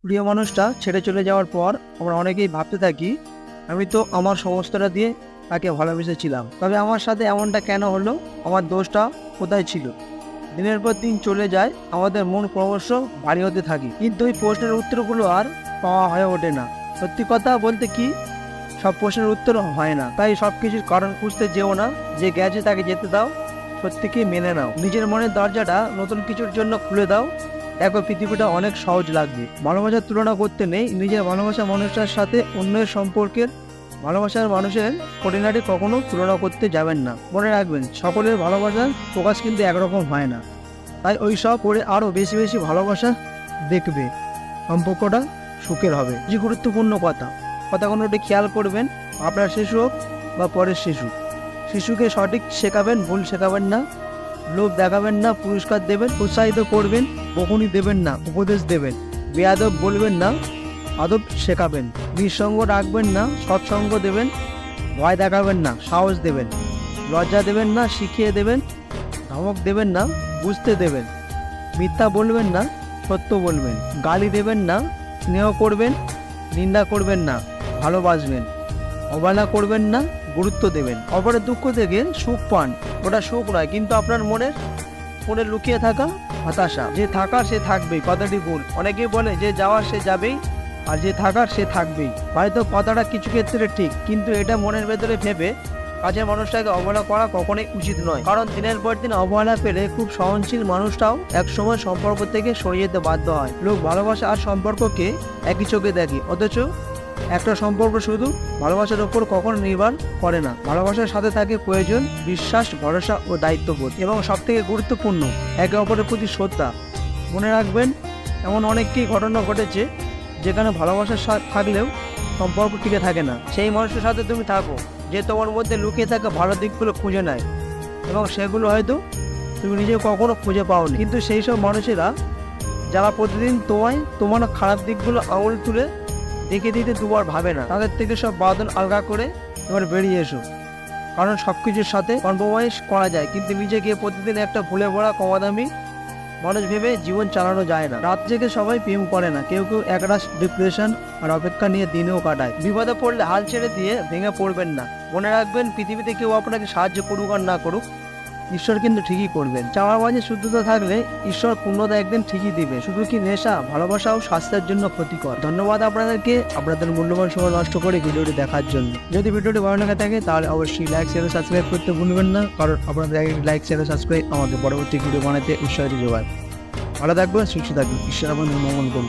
প্রিয় মানুষটা ছেড়ে চলে যাওয়ার পর আমরা অনেকেই ভাবতে থাকি, আমি তো আমার সমস্তটা দিয়ে তাকে ভালোবেসেছিলাম, তবে আমার সাথে এমনটা কেন হলো, আমার দোষটা কোথায় ছিল? দিনের পর দিন চলে যায়, আমাদের মন ক্রমশ ভারী হতে থাকে, কিন্তু ওই প্রশ্নের উত্তরগুলো আর পাওয়া হয়ে ওঠে না। সত্যি কথা বলতে কি, সব প্রশ্নের উত্তর হয় না, তাই সব কিছুর কারণ খুঁজতে যেও না। যে গেছে তাকে যেতে দাও, সত্যিকে মেনে নাও, নিজের মনের দরজাটা নতুন কিছুর জন্য খুলে দাও। দেখো, পৃথিবীটা অনেক সহজ লাগবে। ভালোবাসার তুলনা করতে নেই, নিজের ভালোবাসা মানুষটার সাথে অন্যের সম্পর্কের ভালোবাসার মানুষের পরিণাটি কখনো তুলনা করতে যাবেন না। মনে রাখবেন, সকলের ভালোবাসার প্রকাশ কিন্তু একরকম হয় না, তাই ওই সব করে আরও বেশি বেশি ভালোবাসা দেখবে, সম্পর্কটা সুখের হবে। যে গুরুত্বপূর্ণ কথাগুলো একটু খেয়াল করবেন। আপনার শিশু হোক বা পরের শিশুকে সঠিক শেখাবেন, ভুল শেখাবেন না। লোভ দেখাবেন না, পুরস্কার দেবেন, উৎসাহিত করবেন। বকুনি দেবেন না, উপদেশ দেবেন। বেয়াদব বলবেন না, আদব শেখাবেন। নিঃসঙ্গ রাখবেন না, সৎসঙ্গ দেবেন। ভয় দেখাবেন না, সাহস দেবেন। লজ্জা দেবেন না, শিখিয়ে দেবেন। ধমক দেবেন না, বুঝতে দেবেন। মিথ্যা বলবেন না, সত্য বলবেন। গালি দেবেন না, স্নেহ করবেন। নিন্দা করবেন না, ভালোবাসবেন। অবহেলা করবেন না, গুরুত্ব দেবেন। অপরের দুঃখ থেকে সুখ পান, ওটা সুখ নয়, কিন্তু আপনার মনে লুকিয়ে থাকা হতাশা। যে থাকার সে থাকবেই, কথাটি ভুল। অনেকেই বলে যে যাওয়ার সে যাবেই, আর যে থাকার সে থাকবেই। হয়তো কথাটা কিছু ক্ষেত্রে ঠিক, কিন্তু এটা মনের ভেতরে ভেবে কাছের মানুষটাকে অবহেলা করা কখনোই উচিত নয়। কারণ দিনের পর দিন অবহেলা পেলে খুব সহনশীল মানুষটাও একসময় সম্পর্ক থেকে সরে যেতে বাধ্য হয়। লোক ভালোবাসা আর সম্পর্ককে একই চোখে দেখে, অথচ একটা সম্পর্ক শুধু ভালোবাসার উপর কখনো নির্ভর করে না। ভালোবাসার সাথে থাকে প্রয়োজন, বিশ্বাস, ভরসা ও দায়িত্ববোধ, এবং সব থেকে গুরুত্বপূর্ণ, একে অপরের প্রতি শ্রদ্ধা। মনে রাখবেন, এমন অনেককেই ঘটনা ঘটেছে যেখানে ভালোবাসা থাকলেও সম্পর্ক টিকে থাকে না। সেই মানুষের সাথে তুমি থাকো যে তোমার মধ্যে লুকিয়ে থাকা ভালো দিকগুলো খুঁজে নেয়, এবং সেগুলো হয়তো তুমি নিজে কখনো খুঁজে পাওনি। কিন্তু সেই সব মানুষেরা যারা প্রতিদিন তোমার খারাপ দিকগুলো আঙুল তুলে দেখে দিতে দুবার ভাবে না, তাদের থেকে সব বাদন আলগা করে এবার বেরিয়ে এসো। কারণ সব কিছুর সাথে কম্প্রোমাইজ করা যায়, কিন্তু নিজেকে প্রতিদিন একটা ভুলে ভরা কমাদামি মানুষ ভেবে জীবন চালানো যায় না। রাত জেগে সবাই প্রেম করে না, কেউ কেউ একরাশ ডিপ্রেশন আর অপেক্ষা নিয়ে দিনেও কাটায়। বিপদে পড়লে হাল ছেড়ে দিয়ে ভেঙে পড়বেন না। মনে রাখবেন, পৃথিবীতে কেউ আপনাকে সাহায্য করুক আর না করুক, ঈশ্বর কিন্তু ঠিকই করবেন। চাওয়ার মাঝে শুদ্ধতা থাকলে ঈশ্বর পূর্ণতা একদিন ঠিকই দিবে। শুধু কি নেশা, ভালোবাসাও স্বাস্থ্যের জন্য ক্ষতিকর। ধন্যবাদ আপনাদেরকে আপনাদের মূল্যবান সময় নষ্ট করে ভিডিওটি দেখার জন্য। যদি ভিডিওটি ভালো লেগে থাকে তাহলে অবশ্যই লাইক, শেয়ার, সাবস্ক্রাইব করতে ভুলবেন না, কারণ আপনাদের লাইক, শেয়ার, সাবস্ক্রাইব আমাদের পরবর্তী ভিডিও বানাতে উৎসাহিত যোগায়। ভালো থাকবেন, সুস্থ থাকবেন, ঈশ্বর আপনাদের মঙ্গল করুন।